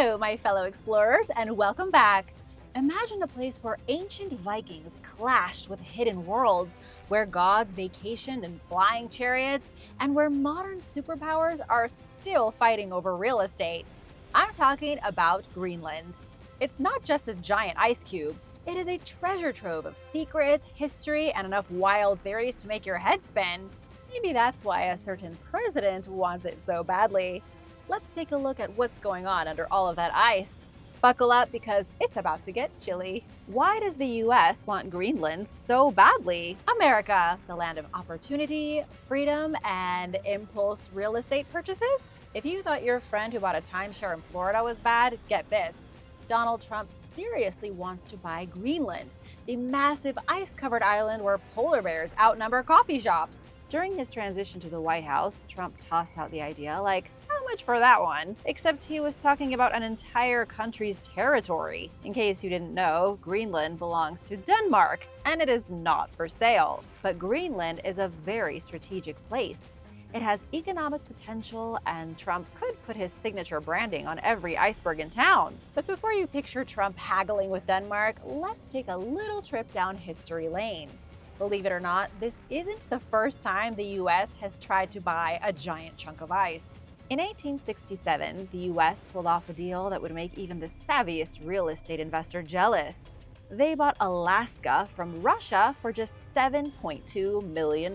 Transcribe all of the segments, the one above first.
Hello, my fellow explorers, and welcome back. Imagine a place where ancient Vikings clashed with hidden worlds, where gods vacationed in flying chariots, and where modern superpowers are still fighting over real estate. I'm talking about Greenland. It's not just a giant ice cube, it is a treasure trove of secrets, history, and enough wild theories to make your head spin. Maybe that's why a certain president wants it so badly. Let's take a look at what's going on under all of that ice. Buckle up because it's about to get chilly. Why does the US want Greenland so badly? America, the land of opportunity, freedom, and impulse real estate purchases? If you thought your friend who bought a timeshare in Florida was bad, get this. Donald Trump seriously wants to buy Greenland, the massive ice-covered island where polar bears outnumber coffee shops. During his transition to the White House, Trump tossed out the idea like, how much for that one? Except he was talking about an entire country's territory. In case you didn't know, Greenland belongs to Denmark, and it is not for sale. But Greenland is a very strategic place. It has economic potential, and Trump could put his signature branding on every iceberg in town. But before you picture Trump haggling with Denmark, let's take a little trip down history lane. Believe it or not, this isn't the first time the US has tried to buy a giant chunk of ice. In 1867, the US pulled off a deal that would make even the savviest real estate investor jealous. They bought Alaska from Russia for just $7.2 million.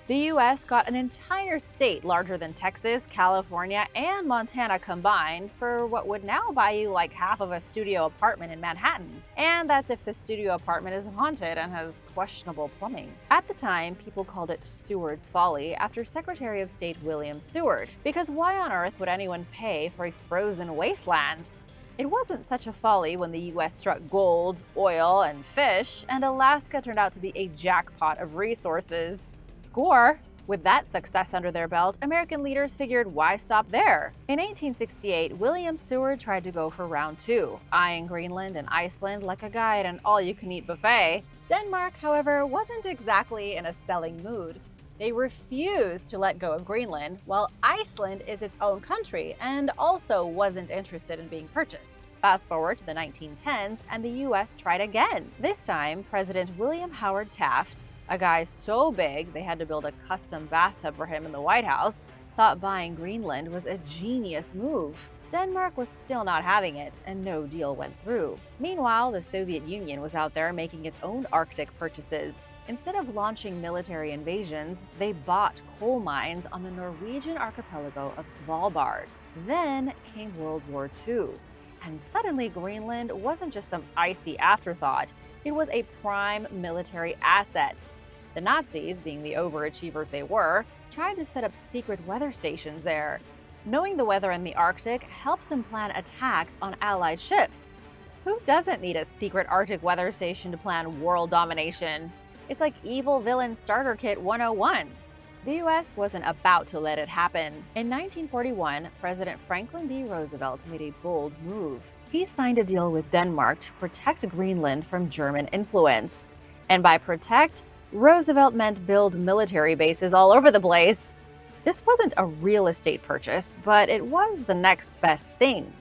The US got an entire state larger than Texas, California, and Montana combined for what would now buy you like half of a studio apartment in Manhattan. And that's if the studio apartment is haunted and has questionable plumbing. At the time, people called it Seward's Folly after Secretary of State William Seward, because why on earth would anyone pay for a frozen wasteland? It wasn't such a folly when the US struck gold, oil, and fish, and Alaska turned out to be a jackpot of resources. Score! With that success under their belt, American leaders figured why stop there? In 1868, William Seward tried to go for round two, eyeing Greenland and Iceland like a guy at an all-you-can-eat buffet. Denmark, however, wasn't exactly in a selling mood. They refused to let go of Greenland, while Iceland is its own country and also wasn't interested in being purchased. Fast forward to the 1910s, and the US tried again. This time, President William Howard Taft, a guy so big they had to build a custom bathtub for him in the White House, thought buying Greenland was a genius move. Denmark was still not having it, and no deal went through. Meanwhile, the Soviet Union was out there making its own Arctic purchases. Instead of launching military invasions, they bought coal mines on the Norwegian archipelago of Svalbard. Then came World War II. And suddenly Greenland wasn't just some icy afterthought, it was a prime military asset. The Nazis, being the overachievers they were, tried to set up secret weather stations there. Knowing the weather in the Arctic helped them plan attacks on Allied ships. Who doesn't need a secret Arctic weather station to plan world domination? It's like Evil Villain Starter Kit 101. The US wasn't about to let it happen. In 1941, President Franklin D. Roosevelt made a bold move. He signed a deal with Denmark to protect Greenland from German influence. And by protect, Roosevelt meant build military bases all over the place. This wasn't a real estate purchase, but it was the next best thing.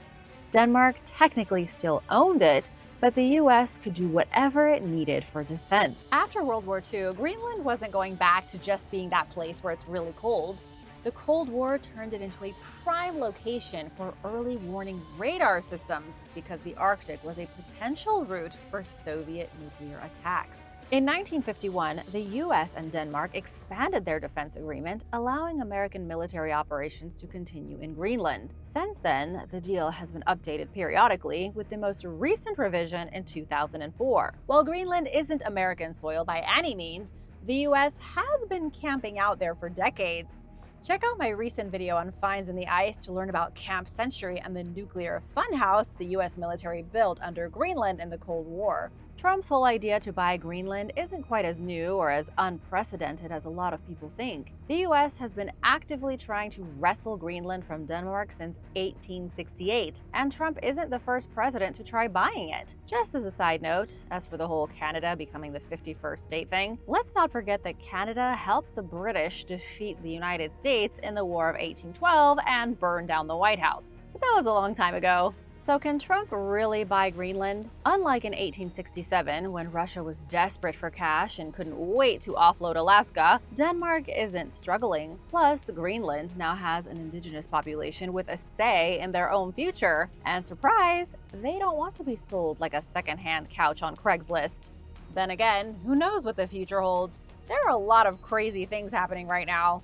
Denmark technically still owned it, but the US could do whatever it needed for defense. After World War II, Greenland wasn't going back to just being that place where it's really cold. The Cold War turned it into a prime location for early warning radar systems because the Arctic was a potential route for Soviet nuclear attacks. In 1951, the US and Denmark expanded their defense agreement, allowing American military operations to continue in Greenland. Since then, the deal has been updated periodically, with the most recent revision in 2004. While Greenland isn't American soil by any means, the US has been camping out there for decades. Check out my recent video on finds in the ice to learn about Camp Century and the nuclear funhouse the US military built under Greenland in the Cold War. Trump's whole idea to buy Greenland isn't quite as new or as unprecedented as a lot of people think. The US has been actively trying to wrestle Greenland from Denmark since 1868, and Trump isn't the first president to try buying it. Just as a side note, as for the whole Canada becoming the 51st state thing, let's not forget that Canada helped the British defeat the United States in the War of 1812 and burn down the White House. But that was a long time ago. So can Trump really buy Greenland? Unlike in 1867, when Russia was desperate for cash and couldn't wait to offload Alaska, Denmark isn't struggling. Plus, Greenland now has an indigenous population with a say in their own future. And surprise, they don't want to be sold like a secondhand couch on Craigslist. Then again, who knows what the future holds? There are a lot of crazy things happening right now.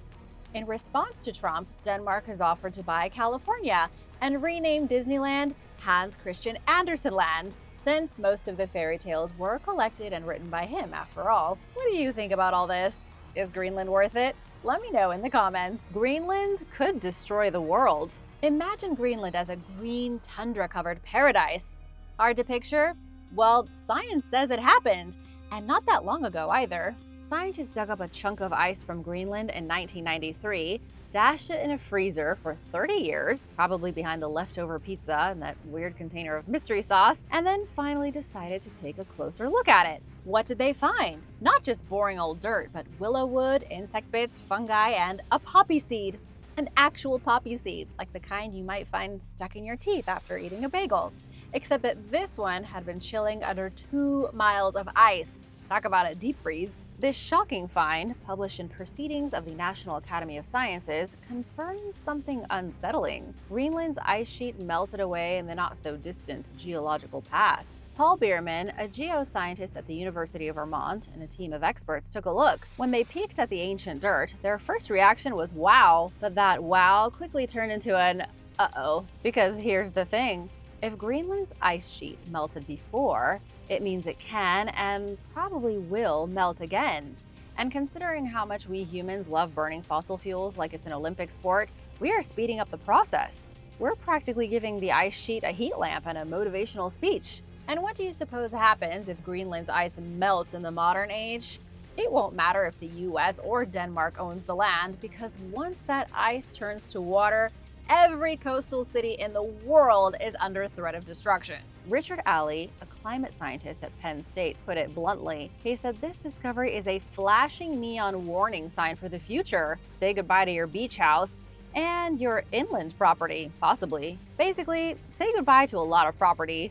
In response to Trump, Denmark has offered to buy California and rename Disneyland Hans Christian Andersen Land, since most of the fairy tales were collected and written by him after all. What do you think about all this? Is Greenland worth it? Let me know in the comments. Greenland could destroy the world. Imagine Greenland as a green tundra-covered paradise. Hard to picture? Well, science says it happened, and not that long ago either. Scientists dug up a chunk of ice from Greenland in 1993, stashed it in a freezer for 30 years, probably behind the leftover pizza and that weird container of mystery sauce, and then finally decided to take a closer look at it. What did they find? Not just boring old dirt, but willow wood, insect bits, fungi, and a poppy seed. An actual poppy seed, like the kind you might find stuck in your teeth after eating a bagel. Except that this one had been chilling under 2 miles of ice. Talk about a deep freeze. This shocking find, published in Proceedings of the National Academy of Sciences, confirms something unsettling. Greenland's ice sheet melted away in the not-so-distant geological past. Paul Bierman, a geoscientist at the University of Vermont, and a team of experts took a look. When they peeked at the ancient dirt, their first reaction was wow, but that wow quickly turned into an uh-oh. Because here's the thing. If Greenland's ice sheet melted before, it means it can and probably will melt again. And considering how much we humans love burning fossil fuels like it's an Olympic sport, we are speeding up the process. We're practically giving the ice sheet a heat lamp and a motivational speech. And what do you suppose happens if Greenland's ice melts in the modern age? It won't matter if the US or Denmark owns the land, because once that ice turns to water, every coastal city in the world is under threat of destruction. Richard Alley, a climate scientist at Penn State, put it bluntly. He said this discovery is a flashing neon warning sign for the future. Say goodbye to your beach house and your inland property, possibly. Basically, say goodbye to a lot of property.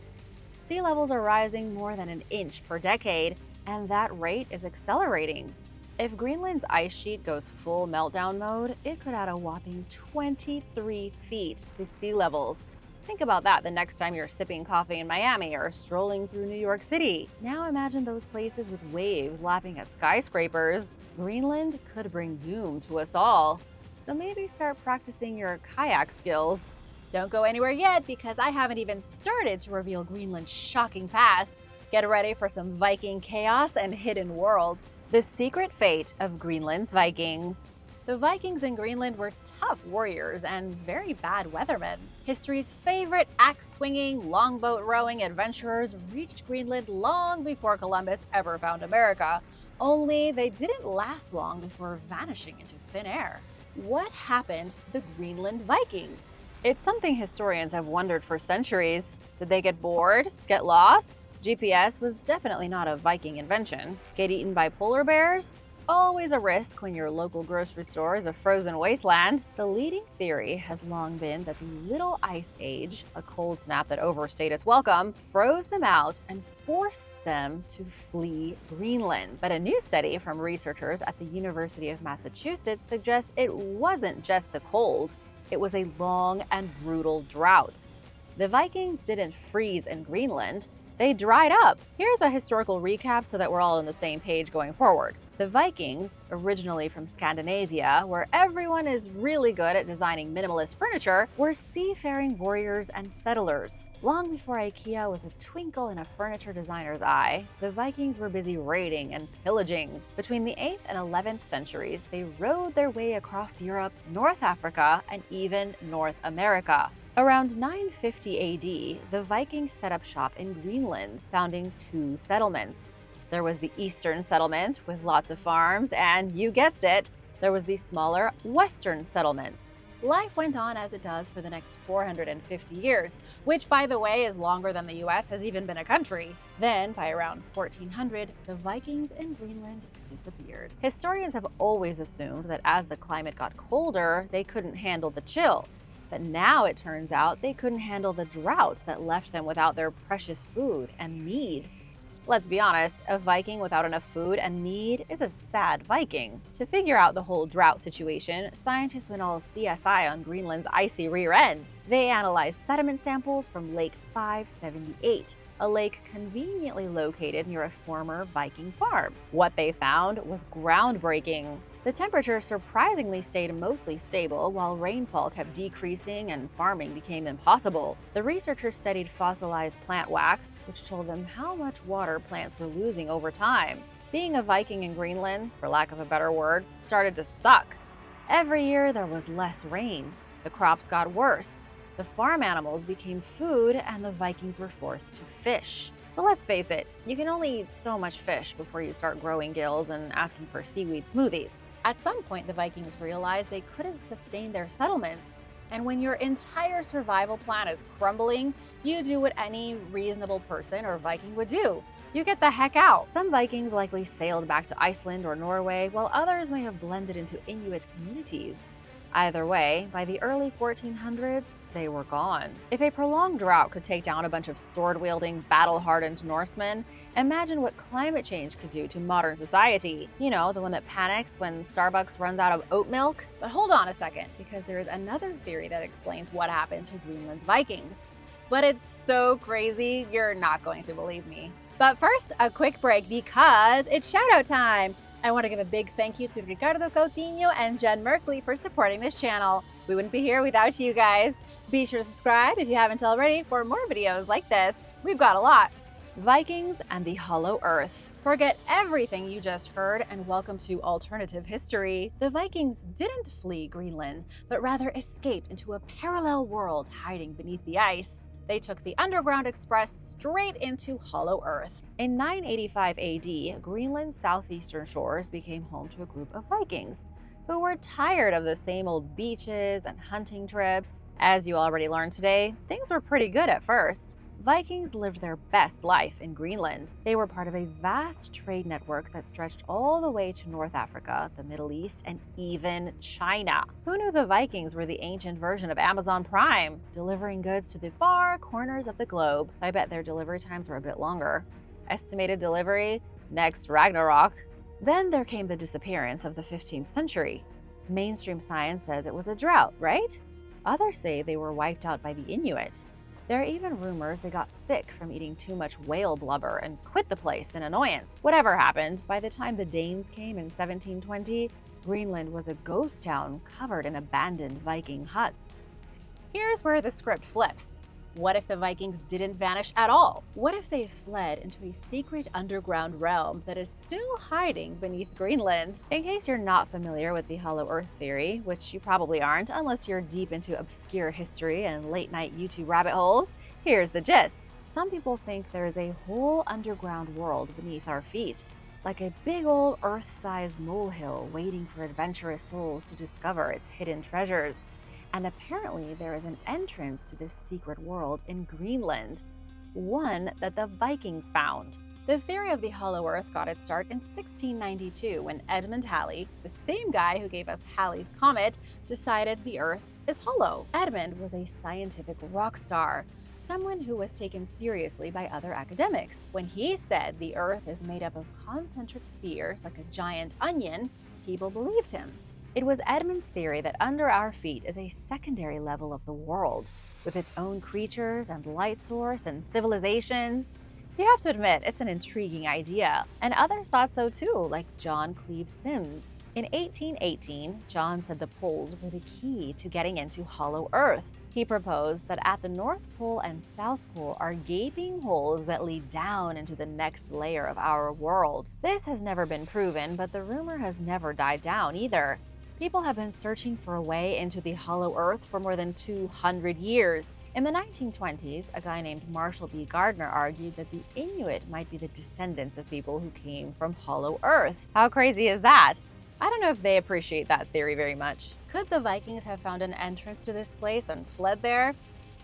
Sea levels are rising more than an inch per decade, and that rate is accelerating. If Greenland's ice sheet goes full meltdown mode, it could add a whopping 23 feet to sea levels. Think about that the next time you're sipping coffee in Miami or strolling through New York City. Now imagine those places with waves lapping at skyscrapers. Greenland could bring doom to us all. So maybe start practicing your kayak skills. Don't go anywhere yet, because I haven't even started to reveal Greenland's shocking past. Get ready for some Viking chaos and hidden worlds. The secret fate of Greenland's Vikings. The Vikings in Greenland were tough warriors and very bad weathermen. History's favorite axe-swinging, longboat rowing adventurers reached Greenland long before Columbus ever found America. Only they didn't last long before vanishing into thin air. What happened to the Greenland Vikings? It's something historians have wondered for centuries. Did they get bored? Get lost? GPS was definitely not a Viking invention. Get eaten by polar bears? Always a risk when your local grocery store is a frozen wasteland. The leading theory has long been that the Little Ice Age, a cold snap that overstayed its welcome, froze them out and forced them to flee Greenland. But a new study from researchers at the University of Massachusetts suggests it wasn't just the cold. It was a long and brutal drought. The Vikings didn't freeze in Greenland, they dried up. Here's a historical recap so that we're all on the same page going forward. The Vikings, originally from Scandinavia, where everyone is really good at designing minimalist furniture, were seafaring warriors and settlers. Long before IKEA was a twinkle in a furniture designer's eye, the Vikings were busy raiding and pillaging. Between the 8th and 11th centuries, they rode their way across Europe, North Africa, and even North America. Around 950 AD, the Vikings set up shop in Greenland, founding two settlements. There was the eastern settlement with lots of farms, and you guessed it, there was the smaller western settlement. Life went on as it does for the next 450 years, which, by the way, is longer than the US has even been a country. Then, by around 1400, the Vikings in Greenland disappeared. Historians have always assumed that as the climate got colder, they couldn't handle the chill. But now it turns out they couldn't handle the drought that left them without their precious food and mead. Let's be honest, a Viking without enough food and mead is a sad Viking. To figure out the whole drought situation, scientists went all CSI on Greenland's icy rear end. They analyzed sediment samples from Lake 578, a lake conveniently located near a former Viking farm. What they found was groundbreaking. The temperature surprisingly stayed mostly stable while rainfall kept decreasing and farming became impossible. The researchers studied fossilized plant wax, which told them how much water plants were losing over time. Being a Viking in Greenland, for lack of a better word, started to suck. Every year there was less rain. The crops got worse. The farm animals became food, and the Vikings were forced to fish. But let's face it, you can only eat so much fish before you start growing gills and asking for seaweed smoothies. At some point, the Vikings realized they couldn't sustain their settlements. And when your entire survival plan is crumbling, you do what any reasonable person or Viking would do. You get the heck out. Some Vikings likely sailed back to Iceland or Norway, while others may have blended into Inuit communities. Either way, by the early 1400s, they were gone. If a prolonged drought could take down a bunch of sword-wielding, battle-hardened Norsemen, imagine what climate change could do to modern society. You know, the one that panics when Starbucks runs out of oat milk? But hold on a second, because there is another theory that explains what happened to Greenland's Vikings. But it's so crazy, you're not going to believe me. But first, a quick break because it's shout-out time! I want to give a big thank you to Ricardo Coutinho and Jen Merkley for supporting this channel. We wouldn't be here without you guys. Be sure to subscribe if you haven't already for more videos like this. We've got a lot. Vikings and the Hollow Earth. Forget everything you just heard and welcome to alternative history. The Vikings didn't flee Greenland, but rather escaped into a parallel world hiding beneath the ice. They took the Underground Express straight into Hollow Earth. In 985 AD, Greenland's southeastern shores became home to a group of Vikings who were tired of the same old beaches and hunting trips. As you already learned today, things were pretty good at first. Vikings lived their best life in Greenland. They were part of a vast trade network that stretched all the way to North Africa, the Middle East, and even China. Who knew the Vikings were the ancient version of Amazon Prime, delivering goods to the far corners of the globe? I bet their delivery times were a bit longer. Estimated delivery? Next Ragnarok. Then there came the disappearance of the 15th century. Mainstream science says it was a drought, right? Others say they were wiped out by the Inuit. There are even rumors they got sick from eating too much whale blubber and quit the place in annoyance. Whatever happened, by the time the Danes came in 1720, Greenland was a ghost town covered in abandoned Viking huts. Here's where the script flips. What if the Vikings didn't vanish at all? What if they fled into a secret underground realm that is still hiding beneath Greenland? In case you're not familiar with the Hollow Earth theory, which you probably aren't unless you're deep into obscure history and late-night YouTube rabbit holes, here's the gist. Some people think there is a whole underground world beneath our feet, like a big old Earth-sized molehill waiting for adventurous souls to discover its hidden treasures. And apparently there is an entrance to this secret world in Greenland, one that the Vikings found. The theory of the Hollow Earth got its start in 1692 when Edmund Halley, the same guy who gave us Halley's Comet, decided the Earth is hollow. Edmund was a scientific rock star, someone who was taken seriously by other academics. When he said the Earth is made up of concentric spheres like a giant onion, people believed him. It was Edmund's theory that under our feet is a secondary level of the world, with its own creatures and light source and civilizations. You have to admit, it's an intriguing idea. And others thought so too, like John Cleve Sims. In 1818, John said the poles were the key to getting into Hollow Earth. He proposed that at the North Pole and South Pole are gaping holes that lead down into the next layer of our world. This has never been proven, but the rumor has never died down either. People have been searching for a way into the Hollow Earth for more than 200 years. In the 1920s, a guy named Marshall B. Gardner argued that the Inuit might be the descendants of people who came from Hollow Earth. How crazy is that? I don't know if they appreciate that theory very much. Could the Vikings have found an entrance to this place and fled there?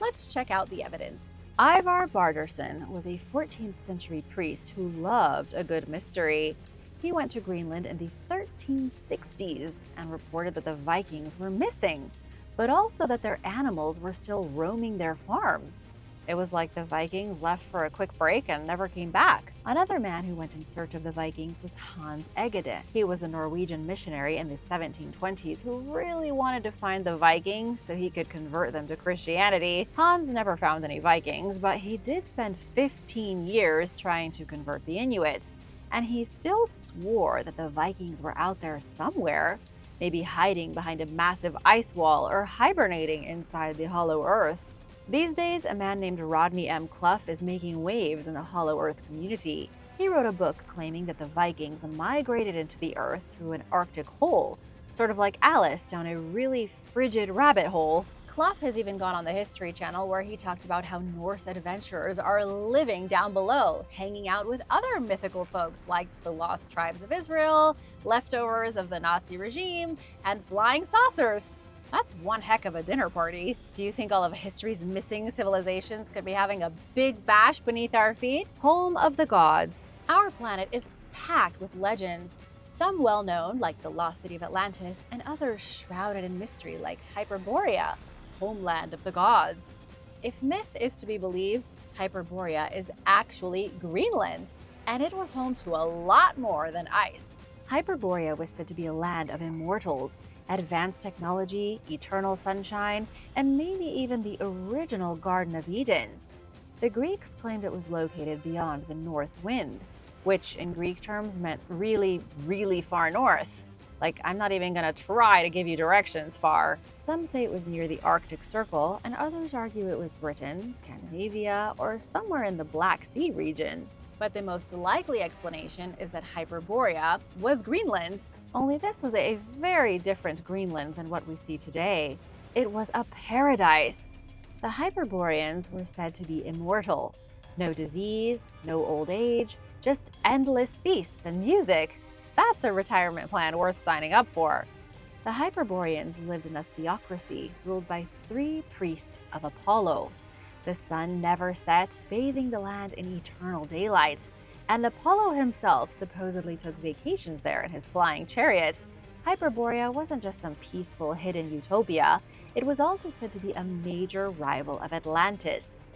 Let's check out the evidence. Ivar Barderson was a 14th century priest who loved a good mystery. He went to Greenland in the 1360s and reported that the Vikings were missing, but also that their animals were still roaming their farms. It was like the Vikings left for a quick break and never came back. Another man who went in search of the Vikings was Hans Egede. He was a Norwegian missionary in the 1720s who really wanted to find the Vikings so he could convert them to Christianity. Hans never found any Vikings, but he did spend 15 years trying to convert the Inuit. And he still swore that the Vikings were out there somewhere, maybe hiding behind a massive ice wall or hibernating inside the Hollow Earth. These days, a man named Rodney M. Clough is making waves in the Hollow Earth community. He wrote a book claiming that the Vikings migrated into the Earth through an Arctic hole, sort of like Alice down a really frigid rabbit hole. Clough has even gone on the History Channel where he talked about how Norse adventurers are living down below, hanging out with other mythical folks like the lost tribes of Israel, leftovers of the Nazi regime, and flying saucers. That's one heck of a dinner party. Do you think all of history's missing civilizations could be having a big bash beneath our feet? Home of the gods. Our planet is packed with legends. Some well-known, like the lost city of Atlantis, and others shrouded in mystery, like Hyperborea, homeland of the gods. If myth is to be believed, Hyperborea is actually Greenland, and it was home to a lot more than ice. Hyperborea was said to be a land of immortals, advanced technology, eternal sunshine, and maybe even the original Garden of Eden. The Greeks claimed it was located beyond the North Wind, which in Greek terms meant really, really far north. Like, I'm not even gonna try to give you directions far. Some say it was near the Arctic Circle, and others argue it was Britain, Scandinavia, or somewhere in the Black Sea region. But the most likely explanation is that Hyperborea was Greenland. Only this was a very different Greenland than what we see today. It was a paradise. The Hyperboreans were said to be immortal. No disease, no old age, just endless feasts and music. That's a retirement plan worth signing up for. The Hyperboreans lived in a theocracy ruled by 3 priests of Apollo. The sun never set, bathing the land in eternal daylight, and Apollo himself supposedly took vacations there in his flying chariot. Hyperborea wasn't just some peaceful, hidden utopia, it was also said to be a major rival of Atlantis.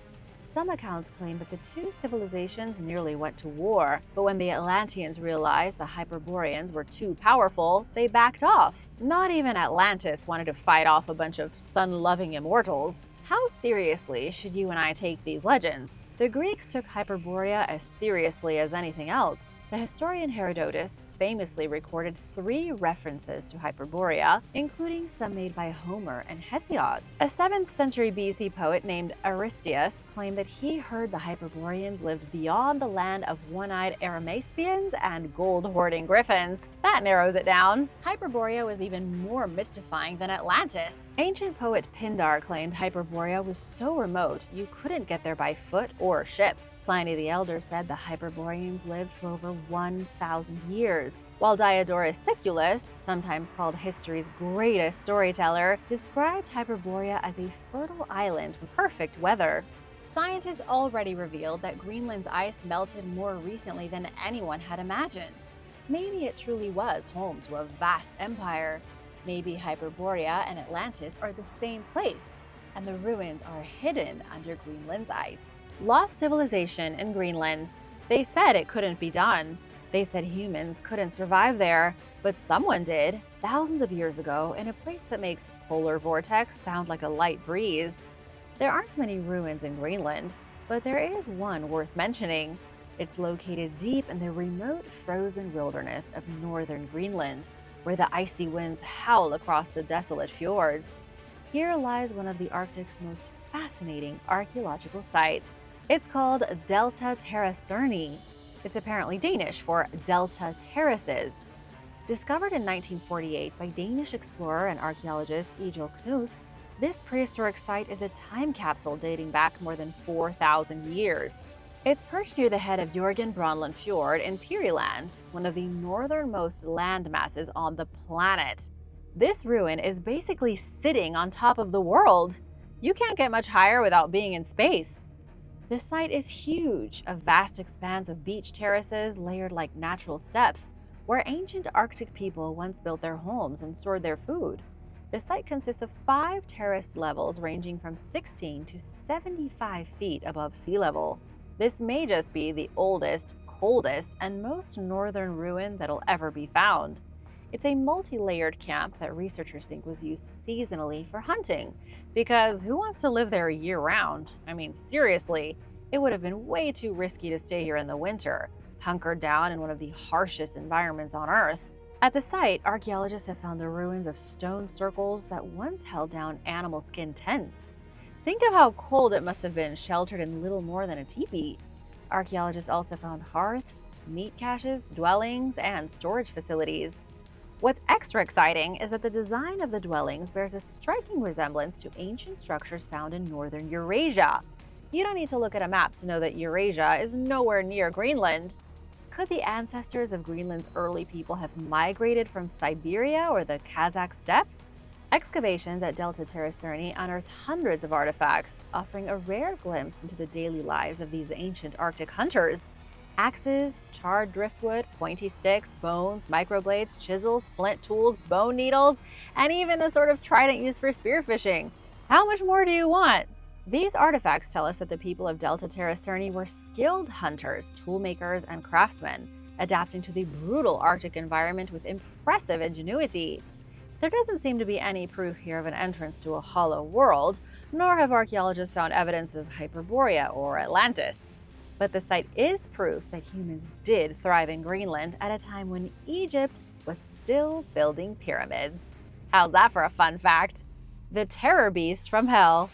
Some accounts claim that the 2 civilizations nearly went to war, but when the Atlanteans realized the Hyperboreans were too powerful, they backed off. Not even Atlantis wanted to fight off a bunch of sun-loving immortals. How seriously should you and I take these legends? The Greeks took Hyperborea as seriously as anything else. The historian Herodotus famously recorded 3 references to Hyperborea, including some made by Homer and Hesiod. A 7th century BC poet named Aristeus claimed that he heard the Hyperboreans lived beyond the land of one-eyed Arimaspians and gold-hoarding griffins. That narrows it down. Hyperborea was even more mystifying than Atlantis. Ancient poet Pindar claimed Hyperborea was so remote you couldn't get there by foot or ship. Pliny the Elder said the Hyperboreans lived for over 1,000 years, while Diodorus Siculus, sometimes called history's greatest storyteller, described Hyperborea as a fertile island with perfect weather. Scientists already revealed that Greenland's ice melted more recently than anyone had imagined. Maybe it truly was home to a vast empire. Maybe Hyperborea and Atlantis are the same place, and the ruins are hidden under Greenland's ice. Lost civilization in Greenland. They said it couldn't be done. They said humans couldn't survive there, but someone did, thousands of years ago, in a place that makes polar vortex sound like a light breeze. There aren't many ruins in Greenland, but there is one worth mentioning. It's located deep in the remote frozen wilderness of northern Greenland, where the icy winds howl across the desolate fjords. Here lies one of the Arctic's most fascinating archaeological sites. It's called Delta Terracerni. It's apparently Danish for Delta Terraces. Discovered in 1948 by Danish explorer and archaeologist Egil Knuth, this prehistoric site is a time capsule dating back more than 4,000 years. It's perched near the head of Jørgen Brøndlund Fjord in Eerie, one of the northernmost land masses on the planet. This ruin is basically sitting on top of the world. You can't get much higher without being in space. The site is huge, a vast expanse of beach terraces layered like natural steps, where ancient Arctic people once built their homes and stored their food. The site consists of 5 terraced levels ranging from 16 to 75 feet above sea level. This may just be the oldest, coldest, and most northern ruin that'll ever be found. It's a multi-layered camp that researchers think was used seasonally for hunting, because who wants to live there year-round? I mean, seriously, it would have been way too risky to stay here in the winter, hunkered down in one of the harshest environments on Earth. At the site, archaeologists have found the ruins of stone circles that once held down animal skin tents. Think of how cold it must have been sheltered in little more than a teepee. Archaeologists also found hearths, meat caches, dwellings, and storage facilities. What's extra exciting is that the design of the dwellings bears a striking resemblance to ancient structures found in northern Eurasia. You don't need to look at a map to know that Eurasia is nowhere near Greenland. Could the ancestors of Greenland's early people have migrated from Siberia or the Kazakh steppes? Excavations at Delta Terra Cerni unearthed hundreds of artifacts, offering a rare glimpse into the daily lives of these ancient Arctic hunters. Axes, charred driftwood, pointy sticks, bones, microblades, chisels, flint tools, bone needles, and even a sort of trident used for spearfishing. How much more do you want? These artifacts tell us that the people of Delta Terra Cerni were skilled hunters, toolmakers, and craftsmen, adapting to the brutal Arctic environment with impressive ingenuity. There doesn't seem to be any proof here of an entrance to a hollow world, nor have archaeologists found evidence of Hyperborea or Atlantis. But the site is proof that humans did thrive in Greenland at a time when Egypt was still building pyramids. How's that for a fun fact? The terror beast from hell.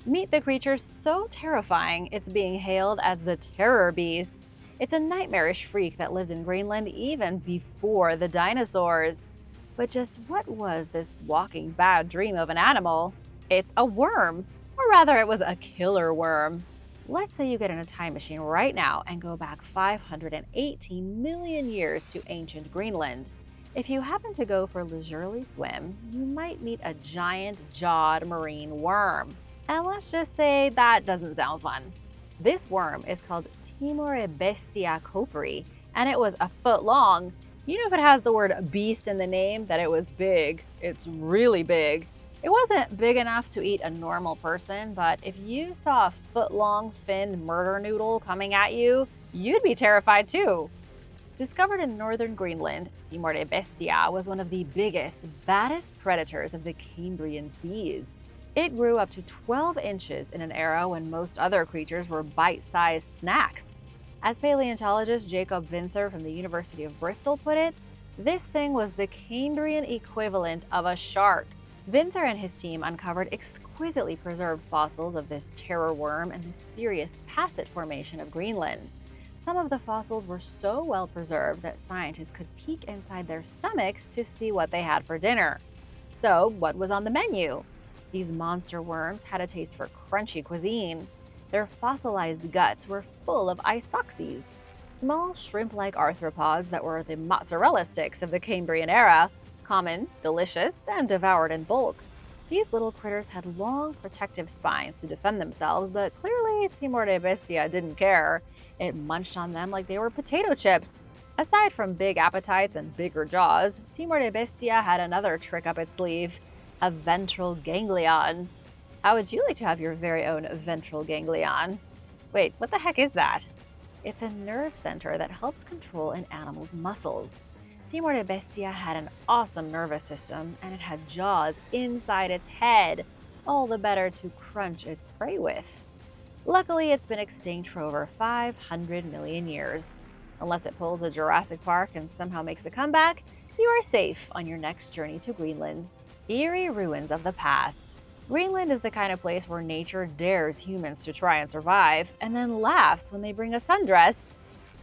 Meet the creature so terrifying it's being hailed as the terror beast. It's a nightmarish freak that lived in Greenland even before the dinosaurs. But just what was this walking bad dream of an animal? It's a worm, or rather it was a killer worm. Let's say you get in a time machine right now and go back 518 million years to ancient Greenland. If you happen to go for a leisurely swim, you might meet a giant jawed marine worm. And let's just say that doesn't sound fun. This worm is called Timoribestia copri, and it was a foot long. You know, if it has the word beast in the name, that it was big. It's really big. It wasn't big enough to eat a normal person, but if you saw a foot-long finned murder noodle coming at you, you'd be terrified too. Discovered in northern Greenland, Timoribestia was one of the biggest, baddest predators of the Cambrian seas. It grew up to 12 inches in an era when most other creatures were bite-sized snacks. As paleontologist Jacob Vinther from the University of Bristol put it, this thing was the Cambrian equivalent of a shark. Vinther and his team uncovered exquisitely preserved fossils of this terror worm in the serious Passet Formation of Greenland. Some of the fossils were so well preserved that scientists could peek inside their stomachs to see what they had for dinner. So, what was on the menu? These monster worms had a taste for crunchy cuisine. Their fossilized guts were full of isoxes, small shrimp-like arthropods that were the mozzarella sticks of the Cambrian era, common, delicious, and devoured in bulk. These little critters had long protective spines to defend themselves, but clearly Timoribestia didn't care. It munched on them like they were potato chips. Aside from big appetites and bigger jaws, Timoribestia had another trick up its sleeve, a ventral ganglion. How would you like to have your very own ventral ganglion? Wait, what the heck is that? It's a nerve center that helps control an animal's muscles. Timoribestia had an awesome nervous system, and it had jaws inside its head, all the better to crunch its prey with. Luckily, it's been extinct for over 500 million years. Unless it pulls a Jurassic Park and somehow makes a comeback, you are safe on your next journey to Greenland. Eerie ruins of the past. Greenland is the kind of place where nature dares humans to try and survive, and then laughs when they bring a sundress.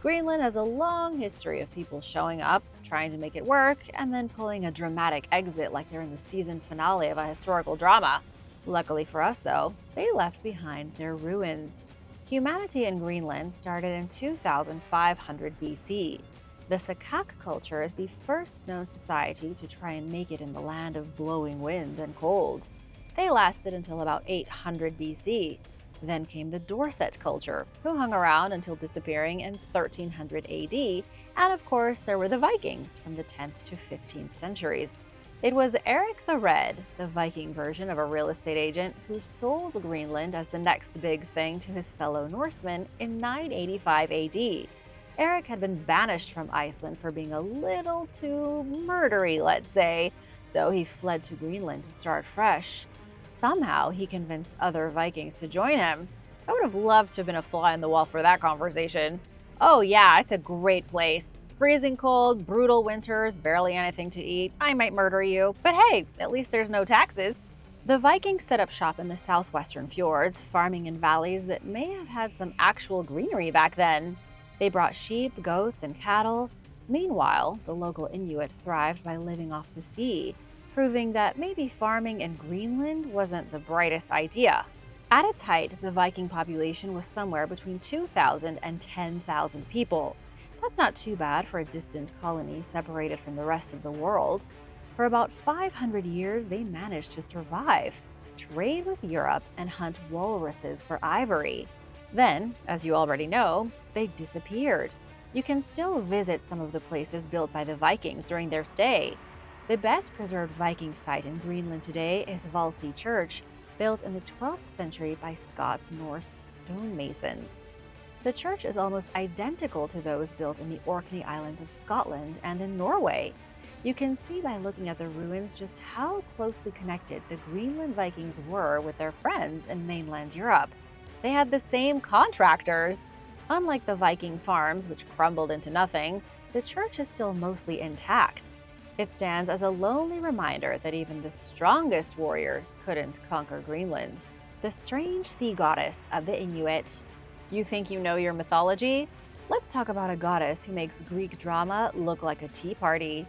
Greenland has a long history of people showing up, trying to make it work, and then pulling a dramatic exit like they're in the season finale of a historical drama. Luckily for us, though, they left behind their ruins. Humanity in Greenland started in 2500 BC. The Sakak culture is the first known society to try and make it in the land of blowing wind and cold. They lasted until about 800 BC. Then came the Dorset culture, who hung around until disappearing in 1300 AD, and of course there were the Vikings from the 10th to 15th centuries. It was Eric the Red, the Viking version of a real estate agent, who sold Greenland as the next big thing to his fellow Norsemen in 985 AD. Eric had been banished from Iceland for being a little too murdery, let's say, so he fled to Greenland to start fresh. Somehow, he convinced other Vikings to join him. I would have loved to have been a fly on the wall for that conversation. Oh yeah, it's a great place. Freezing cold, brutal winters, barely anything to eat. I might murder you, but hey, at least there's no taxes. The Vikings set up shop in the southwestern fjords, farming in valleys that may have had some actual greenery back then. They brought sheep, goats, and cattle. Meanwhile, the local Inuit thrived by living off the sea, proving that maybe farming in Greenland wasn't the brightest idea. At its height, the Viking population was somewhere between 2,000 and 10,000 people. That's not too bad for a distant colony separated from the rest of the world. For about 500 years, they managed to survive, trade with Europe, and hunt walruses for ivory. Then, as you already know, they disappeared. You can still visit some of the places built by the Vikings during their stay. The best preserved Viking site in Greenland today is Valsey Church, built in the 12th century by Scots Norse stonemasons. The church is almost identical to those built in the Orkney Islands of Scotland and in Norway. You can see by looking at the ruins just how closely connected the Greenland Vikings were with their friends in mainland Europe. They had the same contractors. Unlike the Viking farms, which crumbled into nothing, the church is still mostly intact. It stands as a lonely reminder that even the strongest warriors couldn't conquer Greenland. The strange sea goddess of the Inuit. You think you know your mythology? Let's talk about a goddess who makes Greek drama look like a tea party.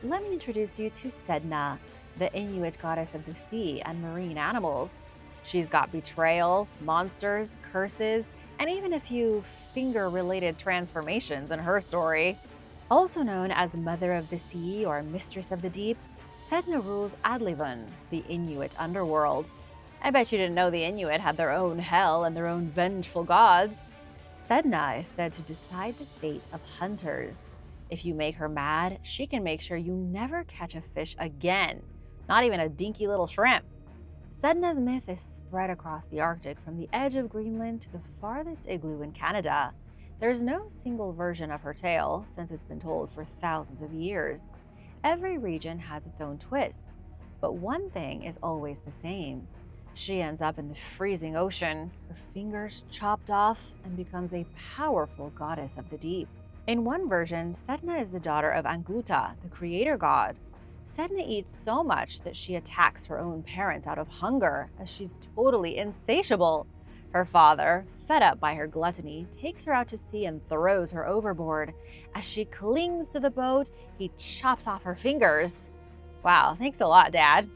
Let me introduce you to Sedna, the Inuit goddess of the sea and marine animals. She's got betrayal, monsters, curses, and even a few finger-related transformations in her story. Also known as Mother of the Sea or Mistress of the Deep, Sedna rules Adlivun, the Inuit underworld. I bet you didn't know the Inuit had their own hell and their own vengeful gods. Sedna is said to decide the fate of hunters. If you make her mad, she can make sure you never catch a fish again, not even a dinky little shrimp. Sedna's myth is spread across the Arctic from the edge of Greenland to the farthest igloo in Canada. There's no single version of her tale, since it's been told for thousands of years. Every region has its own twist, but one thing is always the same. She ends up in the freezing ocean, her fingers chopped off, and becomes a powerful goddess of the deep. In one version, Sedna is the daughter of Anguta, the creator god. Sedna eats so much that she attacks her own parents out of hunger, as she's totally insatiable. Her father, fed up by her gluttony, takes her out to sea and throws her overboard. As she clings to the boat, he chops off her fingers. Wow, thanks a lot, Dad.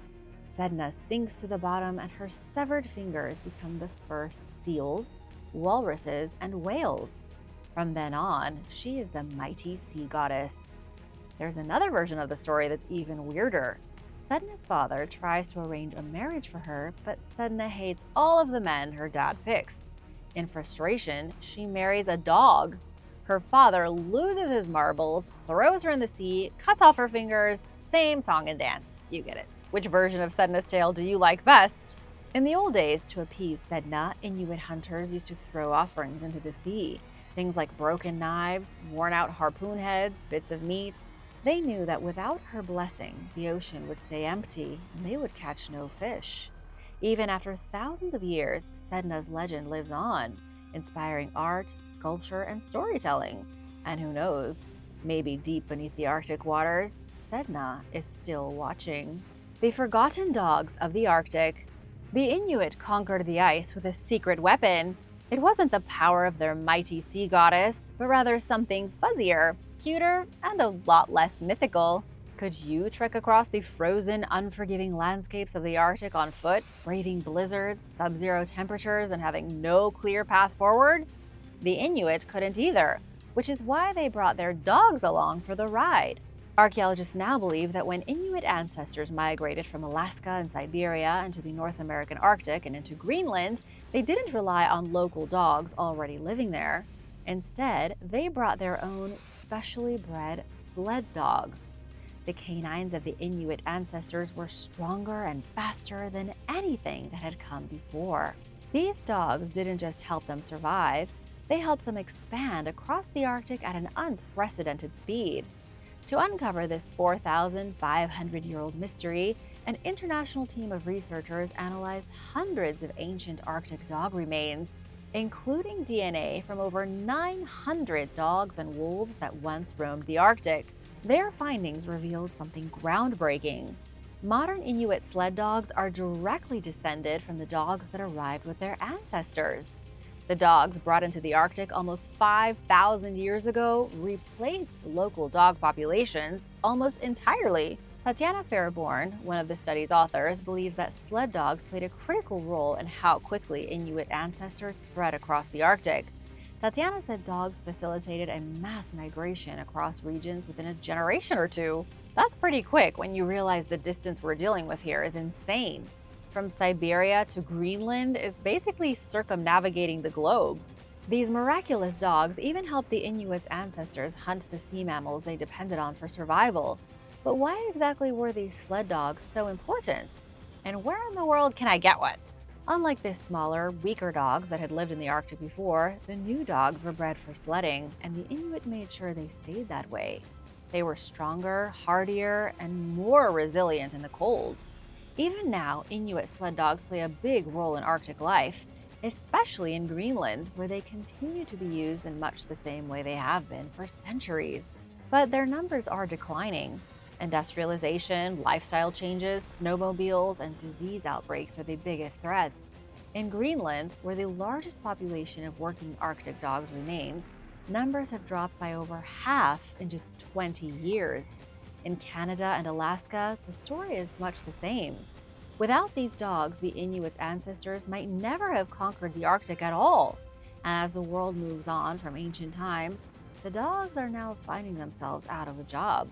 Sedna sinks to the bottom and her severed fingers become the first seals, walruses, and whales. From then on, she is the mighty sea goddess. There's another version of the story that's even weirder. Sedna's father tries to arrange a marriage for her, but Sedna hates all of the men her dad picks. In frustration, she marries a dog. Her father loses his marbles, throws her in the sea, cuts off her fingers. Same song and dance. You get it. Which version of Sedna's tale do you like best? In the old days, to appease Sedna, Inuit hunters used to throw offerings into the sea. Things like broken knives, worn-out harpoon heads, bits of meat. They knew that without her blessing, the ocean would stay empty and they would catch no fish. Even after thousands of years, Sedna's legend lives on, inspiring art, sculpture, and storytelling. And who knows, maybe deep beneath the Arctic waters, Sedna is still watching. The forgotten dogs of the Arctic. The Inuit conquered the ice with a secret weapon. It wasn't the power of their mighty sea goddess, but rather something fuzzier, cuter, and a lot less mythical. Could you trek across the frozen, unforgiving landscapes of the Arctic on foot, braving blizzards, sub-zero temperatures, and having no clear path forward? The Inuit couldn't either, which is why they brought their dogs along for the ride. Archaeologists now believe that when Inuit ancestors migrated from Alaska and Siberia into the North American Arctic and into Greenland, they didn't rely on local dogs already living there. Instead, they brought their own specially bred sled dogs. The canines of the Inuit ancestors were stronger and faster than anything that had come before. These dogs didn't just help them survive, they helped them expand across the Arctic at an unprecedented speed. To uncover this 4,500-year-old mystery, an international team of researchers analyzed hundreds of ancient Arctic dog remains, including DNA from over 900 dogs and wolves that once roamed the Arctic. Their findings revealed something groundbreaking. Modern Inuit sled dogs are directly descended from the dogs that arrived with their ancestors. The dogs brought into the Arctic almost 5,000 years ago replaced local dog populations almost entirely. Tatiana Fairborn, one of the study's authors, believes that sled dogs played a critical role in how quickly Inuit ancestors spread across the Arctic. Tatiana said dogs facilitated a mass migration across regions within a generation or two. That's pretty quick when you realize the distance we're dealing with here is insane. From Siberia to Greenland is basically circumnavigating the globe. These miraculous dogs even helped the Inuits' ancestors hunt the sea mammals they depended on for survival. But why exactly were these sled dogs so important? And where in the world can I get one? Unlike the smaller, weaker dogs that had lived in the Arctic before, the new dogs were bred for sledding, and the Inuit made sure they stayed that way. They were stronger, hardier, and more resilient in the cold. Even now, Inuit sled dogs play a big role in Arctic life, especially in Greenland, where they continue to be used in much the same way they have been for centuries. But their numbers are declining. Industrialization, lifestyle changes, snowmobiles, and disease outbreaks are the biggest threats. In Greenland, where the largest population of working Arctic dogs remains, numbers have dropped by over half in just 20 years. In Canada and Alaska, the story is much the same. Without these dogs, the Inuits' ancestors might never have conquered the Arctic at all. And as the world moves on from ancient times, the dogs are now finding themselves out of a job.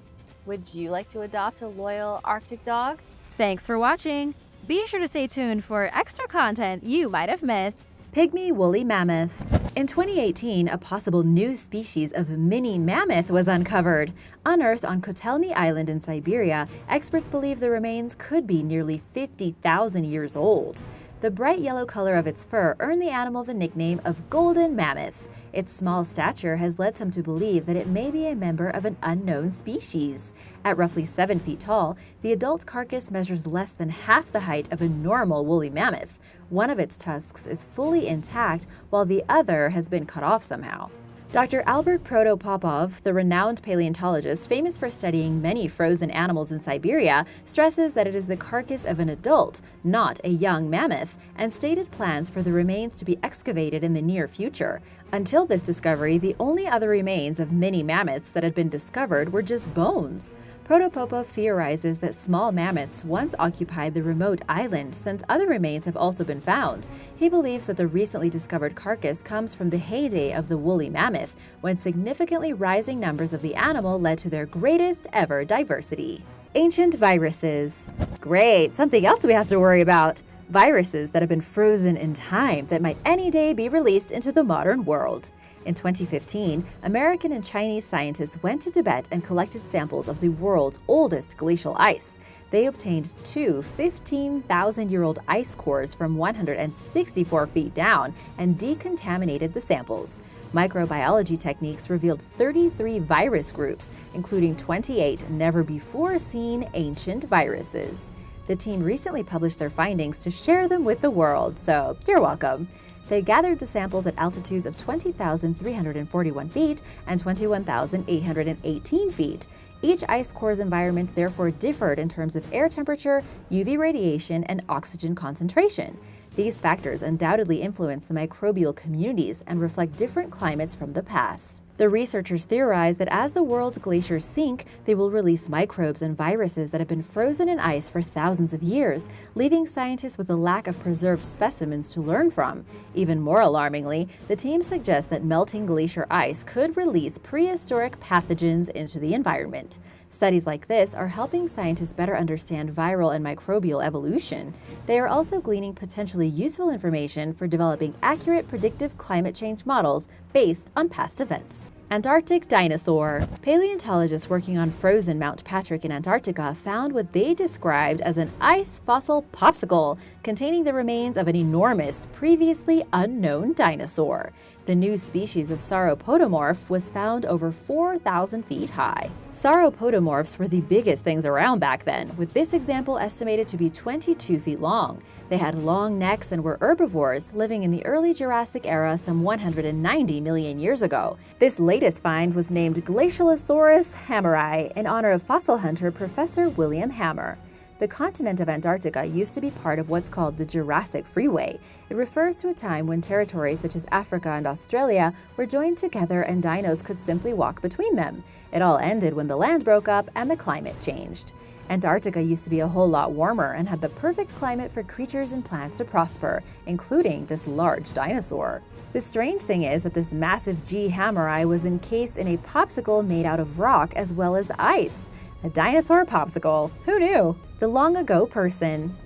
Would you like to adopt a loyal Arctic dog? Thanks for watching! Be sure to stay tuned for extra content you might have missed. Pygmy woolly mammoth. In 2018, a possible new species of mini mammoth was uncovered. Unearthed on Kotelny Island in Siberia, experts believe the remains could be nearly 50,000 years old. The bright yellow color of its fur earned the animal the nickname of golden mammoth. Its small stature has led some to believe that it may be a member of an unknown species. At roughly 7 feet tall, the adult carcass measures less than half the height of a normal woolly mammoth. One of its tusks is fully intact, while the other has been cut off somehow. Dr. Albert Protopopov, the renowned paleontologist famous for studying many frozen animals in Siberia, stresses that it is the carcass of an adult, not a young mammoth, and stated plans for the remains to be excavated in the near future. Until this discovery, the only other remains of mini mammoths that had been discovered were just bones. Protopopov theorizes that small mammoths once occupied the remote island, since other remains have also been found. He believes that the recently discovered carcass comes from the heyday of the woolly mammoth, when significantly rising numbers of the animal led to their greatest ever diversity. Ancient viruses. Great, something else we have to worry about. Viruses that have been frozen in time that might any day be released into the modern world. In 2015, American and Chinese scientists went to Tibet and collected samples of the world's oldest glacial ice. They obtained two 15,000-year-old ice cores from 164 feet down and decontaminated the samples. Microbiology techniques revealed 33 virus groups, including 28 never-before-seen ancient viruses. The team recently published their findings to share them with the world, so you're welcome. They gathered the samples at altitudes of 20,341 feet and 21,818 feet. Each ice core's environment therefore differed in terms of air temperature, UV radiation, and oxygen concentration. These factors undoubtedly influence the microbial communities and reflect different climates from the past. The researchers theorize that as the world's glaciers sink, they will release microbes and viruses that have been frozen in ice for thousands of years, leaving scientists with a lack of preserved specimens to learn from. Even more alarmingly, the team suggests that melting glacier ice could release prehistoric pathogens into the environment. Studies like this are helping scientists better understand viral and microbial evolution. They are also gleaning potentially useful information for developing accurate predictive climate change models based on past events. Antarctic dinosaur. Paleontologists working on frozen Mount Patrick in Antarctica found what they described as an ice fossil popsicle containing the remains of an enormous, previously unknown dinosaur. The new species of sauropodomorph was found over 4,000 feet high. Sauropodomorphs were the biggest things around back then, with this example estimated to be 22 feet long. They had long necks and were herbivores, living in the early Jurassic era some 190 million years ago. This latest find was named Glacialosaurus hammeri in honor of fossil hunter Professor William Hammer. The continent of Antarctica used to be part of what's called the Jurassic Freeway. It refers to a time when territories such as Africa and Australia were joined together and dinos could simply walk between them. It all ended when the land broke up and the climate changed. Antarctica used to be a whole lot warmer and had the perfect climate for creatures and plants to prosper, including this large dinosaur. The strange thing is that this massive G. hammeri was encased in a popsicle made out of rock as well as ice. A dinosaur popsicle. Who knew? The long ago person.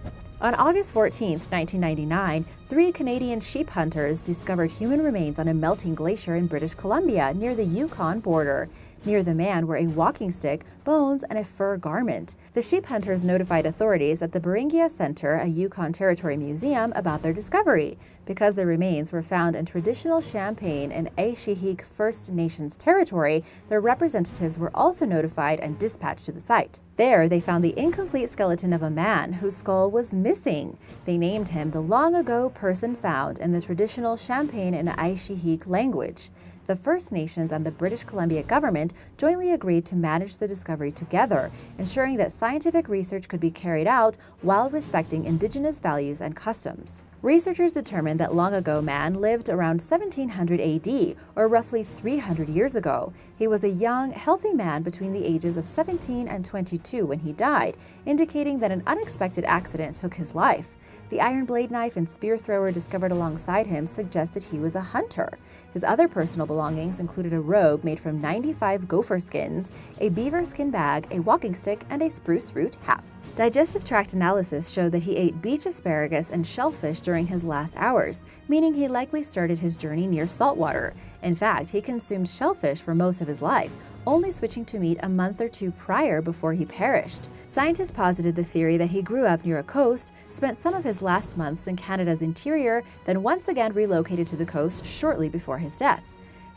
On August 14, 1999, 3 Canadian sheep hunters discovered human remains on a melting glacier in British Columbia near the Yukon border. Near the man were a walking stick, bones, and a fur garment. The sheep hunters notified authorities at the Beringia Center, a Yukon Territory museum, about their discovery. Because the remains were found in traditional Champagne and Aishihik First Nations territory, their representatives were also notified and dispatched to the site. There, they found the incomplete skeleton of a man whose skull was missing. They named him the long ago person found in the traditional Champagne and Aishihik language. The First Nations and the British Columbia government jointly agreed to manage the discovery together, ensuring that scientific research could be carried out while respecting Indigenous values and customs. Researchers determined that long ago man lived around 1700 AD, or roughly 300 years ago. He was a young, healthy man between the ages of 17 and 22 when he died, indicating that an unexpected accident took his life. The iron blade knife and spear thrower discovered alongside him suggested he was a hunter. His other personal belongings included a robe made from 95 gopher skins, a beaver skin bag, a walking stick, and a spruce root hat. Digestive tract analysis showed that he ate beach asparagus and shellfish during his last hours, meaning he likely started his journey near saltwater. In fact, he consumed shellfish for most of his life, only switching to meat a month or 2 prior before he perished. Scientists posited the theory that he grew up near a coast, spent some of his last months in Canada's interior, then once again relocated to the coast shortly before his death.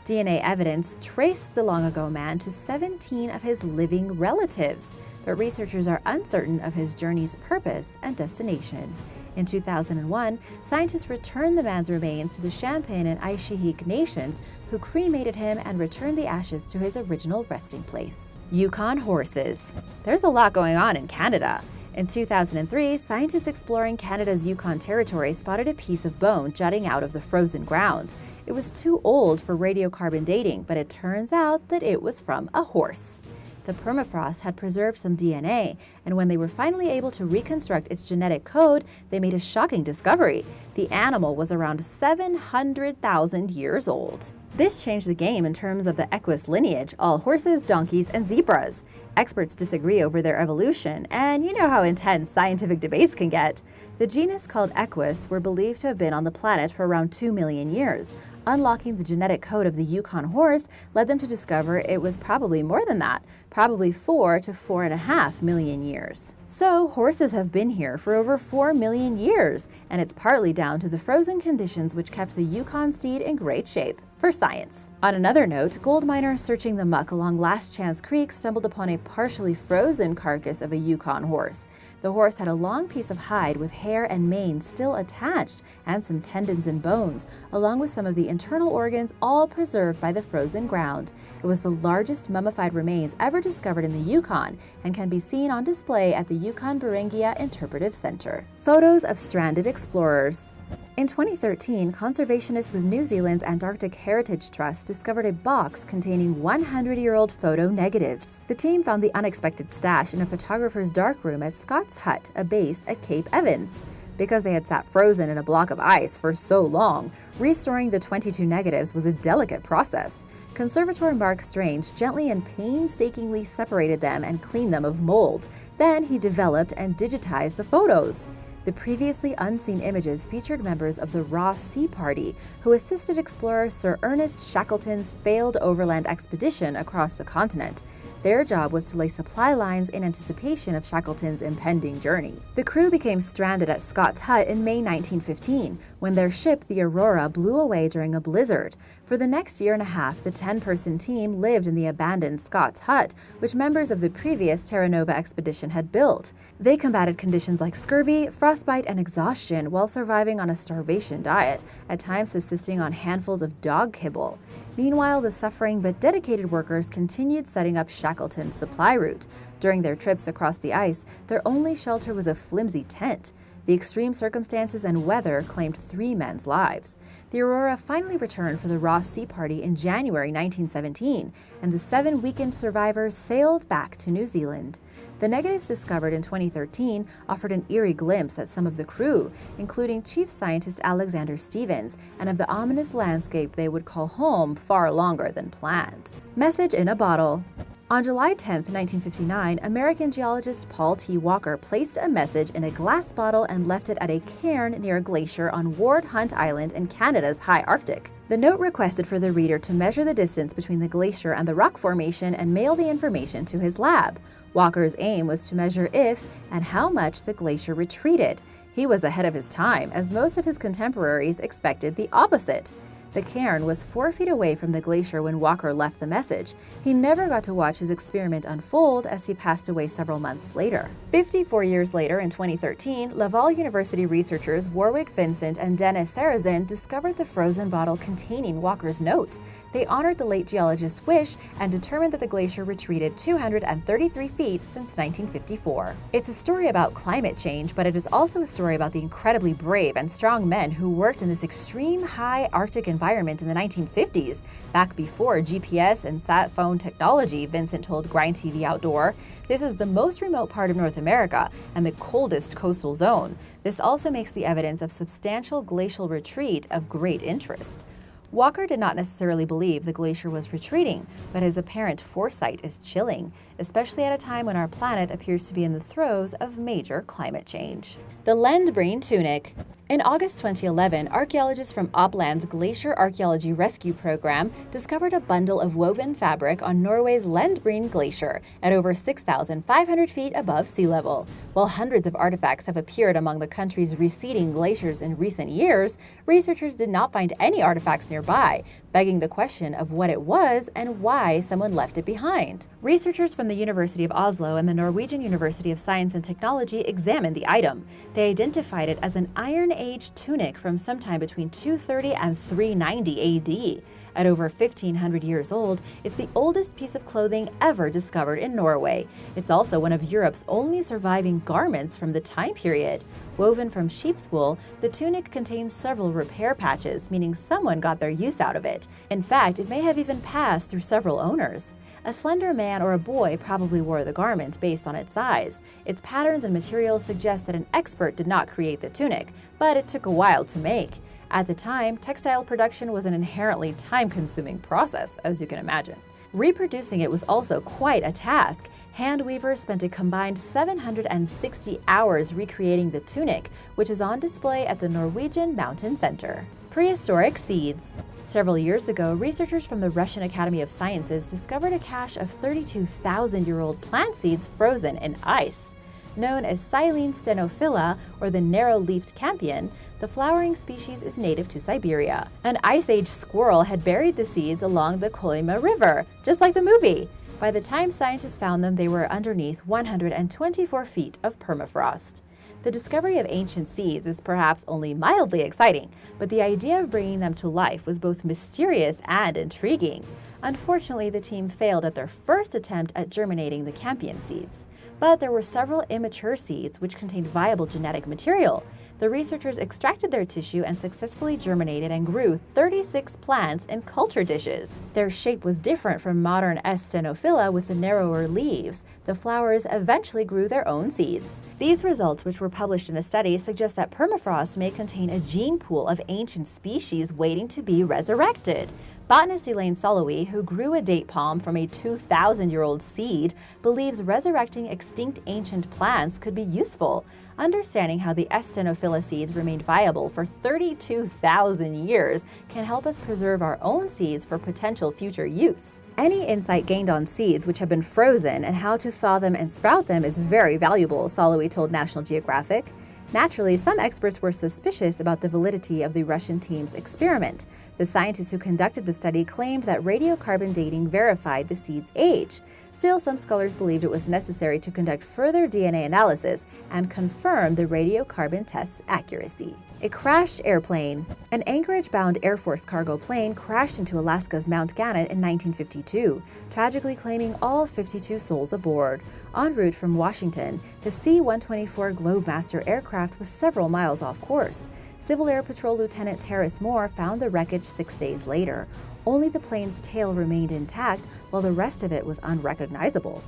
DNA evidence traced the long ago man to 17 of his living relatives, but researchers are uncertain of his journey's purpose and destination. In 2001, scientists returned the man's remains to the Champagne and Aishihik nations, who cremated him and returned the ashes to his original resting place. Yukon horses. There's a lot going on in Canada. In 2003, scientists exploring Canada's Yukon territory spotted a piece of bone jutting out of the frozen ground. It was too old for radiocarbon dating, but it turns out that it was from a horse. The permafrost had preserved some DNA, and when they were finally able to reconstruct its genetic code, they made a shocking discovery. The animal was around 700,000 years old. This changed the game in terms of the Equus lineage, all horses, donkeys, and zebras. Experts disagree over their evolution, and you know how intense scientific debates can get. The genus called Equus were believed to have been on the planet for around 2 million years. Unlocking the genetic code of the Yukon horse led them to discover it was probably more than that, probably 4 to 4.5 million years. So horses have been here for over 4 million years, and it's partly down to the frozen conditions which kept the Yukon steed in great shape. For science. On another note, gold miners searching the muck along Last Chance Creek stumbled upon a partially frozen carcass of a Yukon horse. The The horse had a long piece of hide with hair and mane still attached, and some tendons and bones, along with some of the internal organs, all preserved by the frozen ground. It was the largest mummified remains ever discovered in the Yukon and can be seen on display at the Yukon Barangia Interpretive Center. Photos of stranded explorers. In 2013, conservationists with New Zealand's Antarctic Heritage Trust discovered a box containing 100-year-old photo negatives. The team found the unexpected stash in a photographer's darkroom at Scott's Hut, a base at Cape Evans. Because they had sat frozen in a block of ice for so long, restoring the 22 negatives was a delicate process. Conservator Mark Strange gently and painstakingly separated them and cleaned them of mold. Then he developed and digitized the photos. The previously unseen images featured members of the Ross Sea Party, who assisted explorer Sir Ernest Shackleton's failed overland expedition across the continent. Their job was to lay supply lines in anticipation of Shackleton's impending journey. The crew became stranded at Scott's Hut in May 1915, when their ship, the Aurora, blew away during a blizzard. For the next year and a half, the 10-person team lived in the abandoned Scott's Hut, which members of the previous Terra Nova expedition had built. They combated conditions like scurvy, frostbite, and exhaustion while surviving on a starvation diet, at times subsisting on handfuls of dog kibble. Meanwhile, the suffering but dedicated workers continued setting up Shackleton's supply route. During their trips across the ice, their only shelter was a flimsy tent. The extreme circumstances and weather claimed 3 men's lives. The Aurora finally returned for the Ross Sea Party in January 1917, and the 7 weakened survivors sailed back to New Zealand. The negatives discovered in 2013 offered an eerie glimpse at some of the crew, including Chief Scientist Alexander Stevens, and of the ominous landscape they would call home far longer than planned. Message in a bottle. On July 10, 1959, American geologist Paul T. Walker placed a message in a glass bottle and left it at a cairn near a glacier on Ward Hunt Island in Canada's high Arctic. The note requested for the reader to measure the distance between the glacier and the rock formation and mail the information to his lab. Walker's aim was to measure if and how much the glacier retreated. He was ahead of his time, as most of his contemporaries expected the opposite. The cairn was 4 feet away from the glacier when Walker left the message. He never got to watch his experiment unfold as he passed away several months later. 54 years later, in 2013, Laval University researchers Warwick Vincent and Dennis Sarrazin discovered the frozen bottle containing Walker's note. They honored the late geologist's wish and determined that the glacier retreated 233 feet since 1954. It's a story about climate change, but it is also a story about the incredibly brave and strong men who worked in this extreme high Arctic environment in the 1950s. Back before GPS and sat phone technology, Vincent told Grind TV Outdoor, "This is the most remote part of North America and the coldest coastal zone. This also makes the evidence of substantial glacial retreat of great interest." Walker did not necessarily believe the glacier was retreating, but his apparent foresight is chilling, especially at a time when our planet appears to be in the throes of major climate change. The Lendbreen Tunic. In August 2011, archaeologists from Opland's Glacier Archaeology Rescue Program discovered a bundle of woven fabric on Norway's Lendbreen Glacier at over 6,500 feet above sea level. While hundreds of artifacts have appeared among the country's receding glaciers in recent years, researchers did not find any artifacts nearby, begging the question of what it was and why someone left it behind. Researchers from the University of Oslo and the Norwegian University of Science and Technology examined the item. They identified it as an Iron Age tunic from sometime between 230 and 390 AD. At over 1,500 years old, it's the oldest piece of clothing ever discovered in Norway. It's also one of Europe's only surviving garments from the time period. Woven from sheep's wool, the tunic contains several repair patches, meaning someone got their use out of it. In fact, it may have even passed through several owners. A slender man or a boy probably wore the garment based on its size. Its patterns and materials suggest that an expert did not create the tunic, but it took a while to make. At the time, textile production was an inherently time-consuming process, as you can imagine. Reproducing it was also quite a task. Hand weavers spent a combined 760 hours recreating the tunic, which is on display at the Norwegian Mountain Center. Prehistoric seeds. Several years ago, researchers from the Russian Academy of Sciences discovered a cache of 32,000-year-old plant seeds frozen in ice. Known as Silene stenophila, or the narrow-leafed campion, the flowering species is native to Siberia. An Ice Age squirrel had buried the seeds along the Kolyma River, just like the movie. By the time scientists found them, they were underneath 124 feet of permafrost. The discovery of ancient seeds is perhaps only mildly exciting, but the idea of bringing them to life was both mysterious and intriguing. Unfortunately, the team failed at their first attempt at germinating the campion seeds. But there were several immature seeds which contained viable genetic material. The researchers extracted their tissue and successfully germinated and grew 36 plants in culture dishes. Their shape was different from modern S. stenophila with the narrower leaves. The flowers eventually grew their own seeds. These results, which were published in a study, suggest that permafrost may contain a gene pool of ancient species waiting to be resurrected. Botanist Elaine Solowy, who grew a date palm from a 2,000-year-old seed, believes resurrecting extinct ancient plants could be useful. Understanding how the S. stenophila seeds remained viable for 32,000 years can help us preserve our own seeds for potential future use. Any insight gained on seeds which have been frozen and how to thaw them and sprout them is very valuable, Solowy told National Geographic. Naturally, some experts were suspicious about the validity of the Russian team's experiment. The scientists who conducted the study claimed that radiocarbon dating verified the seed's age. Still, some scholars believed it was necessary to conduct further DNA analysis and confirm the radiocarbon test's accuracy. A crashed airplane. An Anchorage-bound Air Force cargo plane crashed into Alaska's Mount Gannet in 1952, tragically claiming all 52 souls aboard. En route from Washington, the C-124 Globemaster aircraft was several miles off course. Civil Air Patrol Lieutenant Terrace Moore found the wreckage 6 days later. Only the plane's tail remained intact, while the rest of it was unrecognizable.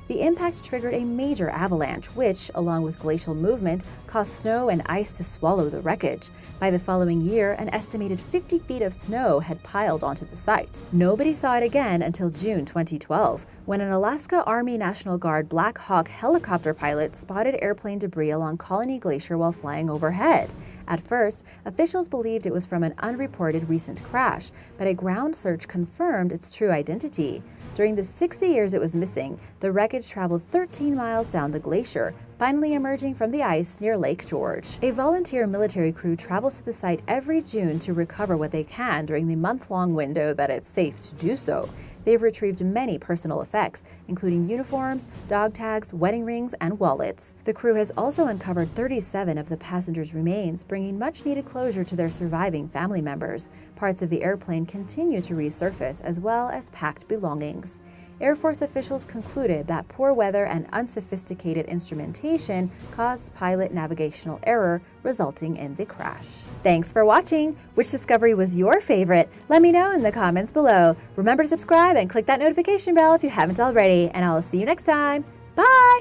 The impact triggered a major avalanche, which, along with glacial movement, caused snow and ice to swallow the wreckage. By the following year, an estimated 50 feet of snow had piled onto the site. Nobody saw it again until June 2012, when an Alaska Army National Guard Black Hawk helicopter pilot spotted airplane debris along Colony Glacier while flying overhead. At first, officials believed it was from an unreported recent crash, but a ground search confirmed its true identity. During the 60 years it was missing, the wreckage traveled 13 miles down the glacier, finally emerging from the ice near Lake George. A volunteer military crew travels to the site every June to recover what they can during the month-long window that it's safe to do so. They've retrieved many personal effects, including uniforms, dog tags, wedding rings, and wallets. The crew has also uncovered 37 of the passengers' remains, bringing much-needed closure to their surviving family members. Parts of the airplane continue to resurface, as well as packed belongings. Air Force officials concluded that poor weather and unsophisticated instrumentation caused pilot navigational error, resulting in the crash. Thanks for watching! Which discovery was your favorite? Let me know in the comments below. Remember to subscribe and click that notification bell if you haven't already, and I'll see you next time. Bye!